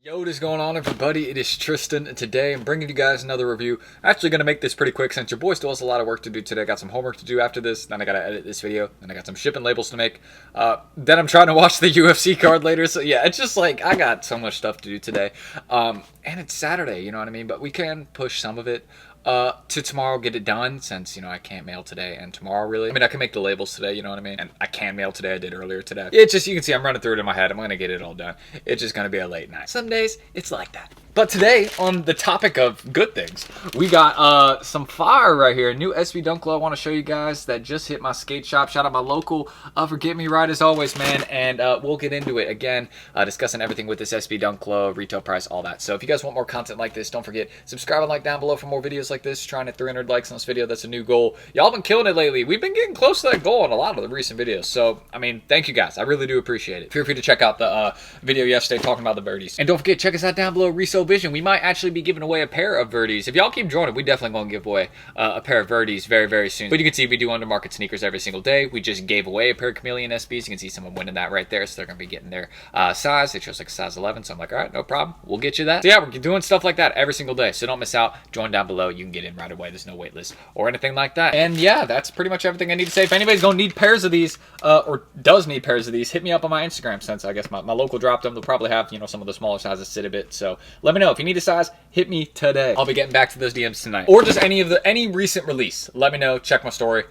Yo, what is going on, everybody? It is Tristan, and today I'm bringing you guys another review. Actually going to make this pretty quick since your boy still has a lot of work to do today. I got some homework to do after this, then I got to edit this video, then I got some shipping labels to make. Then I'm trying to watch the UFC card later, so yeah, it's just like, I got so much stuff to do today. And it's Saturday, you know what I mean? But we can push some of it to tomorrow, get it done, since, you know, I can't mail today and tomorrow, really. I mean, I can make the labels today, you know what I mean? And I can mail today, I did earlier today. It's just, you can see I'm running through it in my head. I'm gonna get it all done. It's just gonna be a late night. Some days, it's like that. But today, on the topic of good things, we got some fire right here. A new SB Dunk Glow I want to show you guys that just hit my skate shop. Shout out my local Forget Me Right as always, man. And we'll get into it again, discussing everything with this SB Dunk Glow, retail price, all that. So if you guys want more content like this, don't forget, subscribe and like down below for more videos like this. Trying to 300 likes on this video. That's a new goal. Y'all been killing it lately. We've been getting close to that goal in a lot of the recent videos. So, I mean, thank you guys. I really do appreciate it. Feel free to check out the video yesterday talking about the birdies. And don't forget, check us out down below, Reso Vision. We might actually be giving away a pair of Verdies. If y'all keep joining, we definitely going to give away a pair of Verdies very, very soon. But you can see we do undermarket sneakers every single day. We just gave away a pair of Chameleon SBs. You can see someone winning that right there. So they're going to be getting their size. It shows like a size 11. So I'm like, all right, no problem. We'll get you that. So yeah, we're doing stuff like that every single day. So don't miss out. Join down below. You can get in right away. There's no wait list or anything like that. And yeah, that's pretty much everything I need to say. If anybody's going to need pairs of these or does need pairs of these, hit me up on my Instagram, since I guess my local dropped them. They'll probably have, you know, some of the smaller sizes sit a bit. So let me know. If you need a size, hit me today. I'll be getting back to those DMs tonight. Or just any recent release. Let me know. Check my story.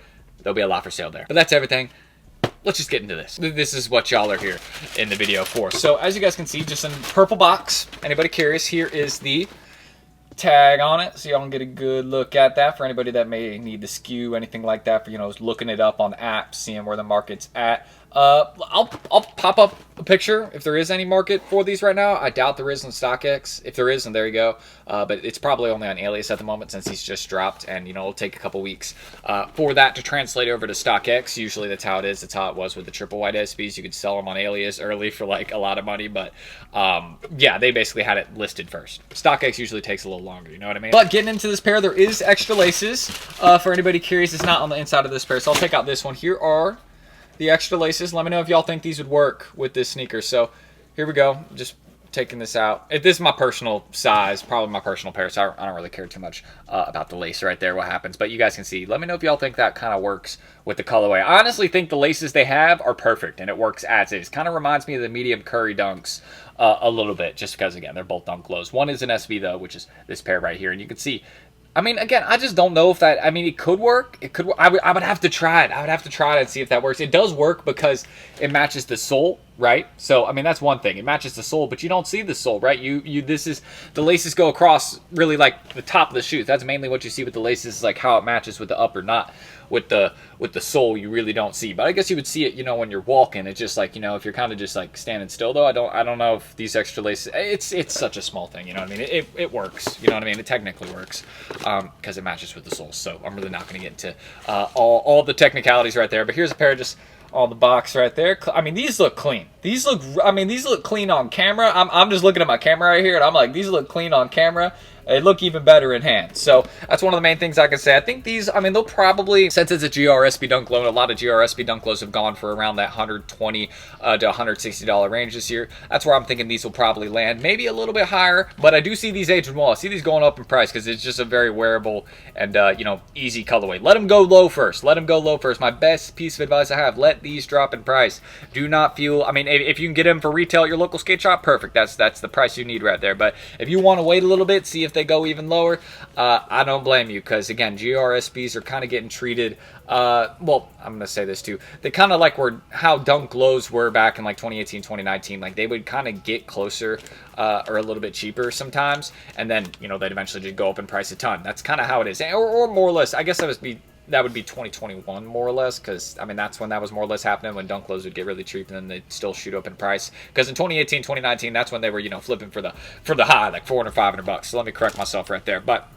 There'll be a lot for sale there. But that's everything. Let's just get into this. This is what y'all are here in the video for. So as you guys can see, just in purple box. Anybody curious, here is the tag on it, so y'all can get a good look at that for anybody that may need the SKU, anything like that, for, you know, looking it up on apps, seeing where the market's at. I'll pop up a picture if there is any market for these right now. I doubt there is on StockX. If there is, then there you go. But it's probably only on Alias at the moment, since he's just dropped, and, you know, it'll take a couple weeks for that to translate over to StockX. Usually that's how it is. That's how it was with the triple white SBs. You could sell them on Alias early for like a lot of money, but yeah, they basically had it listed first. StockX usually takes a little longer, you know what I mean? But getting into this pair, there is extra laces. For anybody curious, it's not on the inside of this pair, so I'll take out this one. Here are the extra laces. Let me know if y'all think these would work with this sneaker. So here we go. Just taking this out. This is my personal size, probably my personal pair, so I don't really care too much about the lace right there, what happens. But you guys can see. Let me know if y'all think that kind of works with the colorway. I honestly think the laces they have are perfect, and it works as is. Kind of reminds me of the medium Curry Dunks a little bit, just because, again, they're both Dunk Glows. One is an SB, though, which is this pair right here, and you can see, I mean, again, I just don't know if that, I mean, it could work. It could. I would have to try it. I would have to try it and see if that works. It does work because it matches the sole, right? So, I mean, that's one thing. It matches the sole, but you don't see the sole, right? This is, the laces go across really like the top of the shoes. That's mainly what you see with the laces, like how it matches with the upper, not with the sole. You really don't see. But I guess you would see it, you know, when you're walking. It's just like, you know, if you're kind of just like standing still, though. I don't know if these extra laces, it's such a small thing, you know what I mean? It works, you know what I mean? It technically works because it matches with the sole. So I'm really not going to get into all the technicalities right there. But here's a pair just on the box right there. I mean, these look clean. These look clean on camera. I'm just looking at my camera right here, and I'm like, these look clean on camera. They look even better in hand. So that's one of the main things I can say. I think these, I mean, they'll probably, since it's a GRSB Dunk Glow, a lot of GRSB Dunk Glows have gone for around that $120 to $160 range this year. That's where I'm thinking these will probably land. Maybe a little bit higher, but I do see these aging well. I see these going up in price because it's just a very wearable and, you know, easy colorway. Let them go low first. Let them go low first. My best piece of advice I have, let these drop in price. Do not feel, I mean, if you can get them for retail at your local skate shop, perfect. That's the price you need right there. But if you want to wait a little bit, see if they go even lower, I don't blame you, because again, GRSBs are kind of getting treated, well, I'm going to say this too, they kind of like how Dunk Glows were back in like 2018, 2019, like they would kind of get closer or a little bit cheaper sometimes, and then, you know, they'd eventually just go up in price a ton. That's kind of how it is, or more or less, I guess that would be 2021 more or less, because I mean that's when that was more or less happening, when Dunk Glows would get really cheap and then they'd still shoot up in price, because in 2018, 2019, that's when they were, you know, flipping for the high, like 400, 500 bucks. So let me correct myself right there. But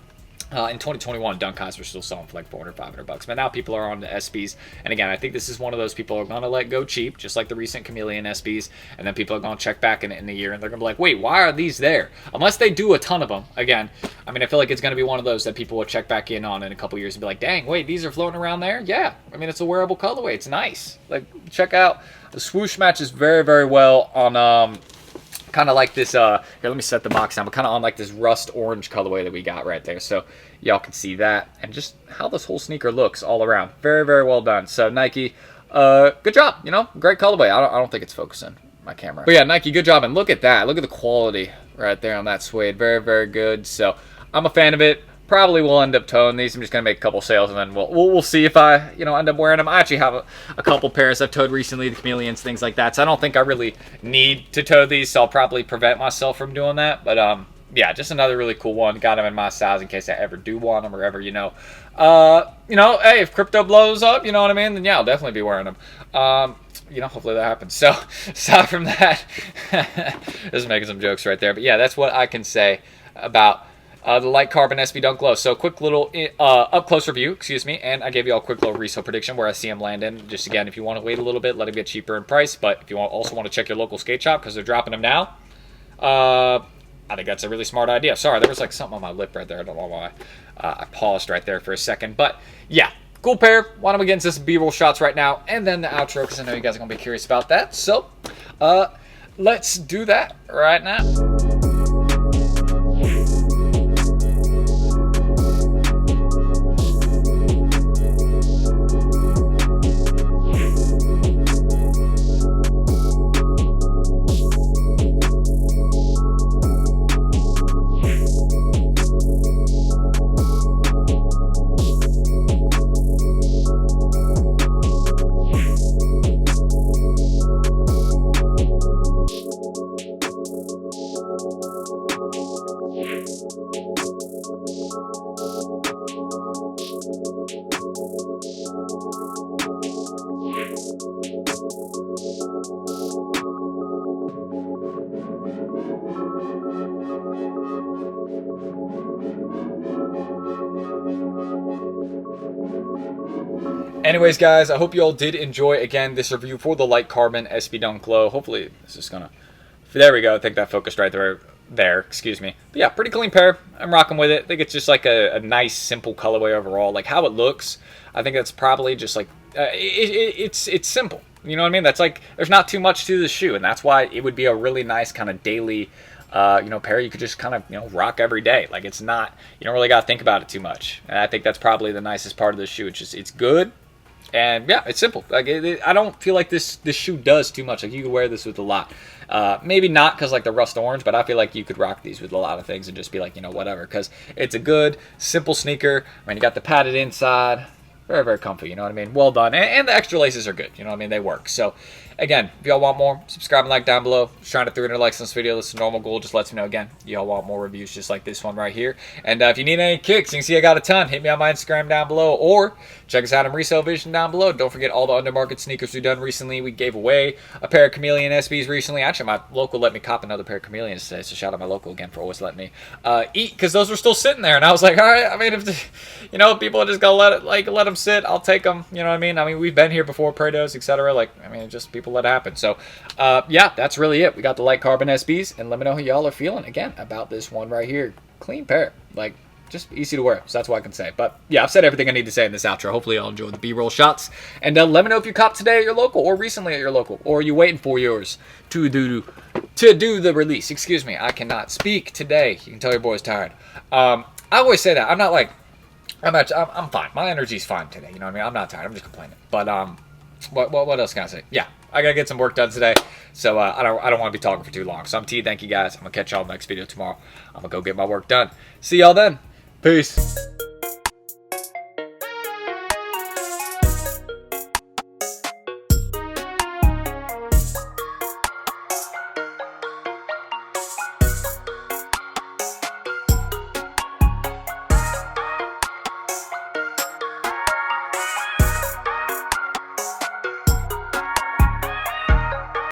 in 2021, Dunk Highs were still selling for like 400, 500 bucks. But now people are on the SBs. And again, I think this is one of those people are going to let go cheap, just like the recent Chameleon SBs. And then people are going to check back in a year and they're going to be like, wait, why are these there? Unless they do a ton of them. Again, I mean, I feel like it's going to be one of those that people will check back in on in a couple years and be like, dang, wait, these are floating around there? Yeah. I mean, it's a wearable colorway. It's nice. Like, check out the swoosh matches very, very well on kind of like this, here, let me set the box down, but kind of on like this rust orange colorway that we got right there. So y'all can see that, and just how this whole sneaker looks all around. Very, very well done. So Nike, good job, you know, great colorway. I don't think it's focusing my camera. But yeah, Nike, good job. And look at that. Look at the quality right there on that suede. Very, very good. So I'm a fan of it. Probably will end up towing these. I'm just gonna make a couple sales, and then we'll see if I, you know, end up wearing them. I actually have a couple pairs I've towed recently, the chameleons, things like that. So I don't think I really need to tow these, so I'll probably prevent myself from doing that. But yeah, just another really cool one. Got them in my size in case I ever do want them, or ever, you know, hey, if crypto blows up, you know what I mean, then yeah, I'll definitely be wearing them. You know, hopefully that happens. So aside from that, just making some jokes right there. But yeah, that's what I can say about the light carbon SB Dunk Low. So quick little up close review, excuse me, and I gave you all a quick little resale prediction where I see them landing. Just again, if you want to wait a little bit, let them get cheaper in price. But if you also want to check your local skate shop because they're dropping them now, I think that's a really smart idea. Sorry, there was like something on my lip right there. I don't know why. I paused right there for a second, but yeah. Cool pair. Why don't we get into some B-roll shots right now and then the outro, because I know you guys are going to be curious about that. So, let's do that right now. Anyways, guys, I hope you all did enjoy, again, this review for the Light Carbon SB Dunk Low. Hopefully, this is gonna... There we go. I think that focused right there. Excuse me. But yeah, pretty clean pair. I'm rocking with it. I think it's just like a nice, simple colorway overall. Like, how it looks, I think that's probably just like... it's simple. You know what I mean? That's like... There's not too much to the shoe, and that's why it would be a really nice kind of daily... you know, pair you could just kind of, you know, rock every day. Like, it's not... You don't really got to think about it too much. And I think that's probably the nicest part of the shoe. It's just... It's good. And yeah, it's simple. Like I don't feel like this shoe does too much. Like you could wear this with a lot. Maybe not because like the rust orange, but I feel like you could rock these with a lot of things and just be like, you know, whatever. Because it's a good, simple sneaker. I mean, you got the padded inside. Very, very comfy, you know what I mean? Well done. And the extra laces are good, you know what I mean? They work. So, again, if y'all want more, subscribe and like down below. Just trying to 300 likes on this video. This is a normal goal. Just lets me know, again, y'all want more reviews just like this one right here. And if you need any kicks, you can see I got a ton. Hit me on my Instagram down below. Or check us out on Resale Vision down below. Don't forget all the undermarket sneakers we've done recently. We gave away a pair of Chameleon SBs recently. Actually, my local let me cop another pair of Chameleons today. So shout out my local again for always letting me eat. Because those were still sitting there. And I was like, all right, I mean, if you know, people are just going to let them sit, I'll take them. You know what I mean? I mean, we've been here before, Prados, etc. Like, I mean, just people let it happen. So, yeah, that's really it. We got the Light Carbon SBs, and let me know how y'all are feeling, again, about this one right here. Clean pair. Like, just easy to wear. So that's what I can say. But, yeah, I've said everything I need to say in this outro. Hopefully y'all enjoyed the B-roll shots. And let me know if you copped today at your local, or recently at your local, or are you waiting for yours to do the release. Excuse me. I cannot speak today. You can tell your boy's tired. I always say that. I'm not like... I'm fine. My energy's fine today. You know what I mean? I'm not tired. I'm just complaining. But what else can I say? Yeah, I gotta get some work done today. So I don't want to be talking for too long. So I'm T. Thank you guys. I'm gonna catch y'all in the next video tomorrow. I'm gonna go get my work done. See y'all then. Peace.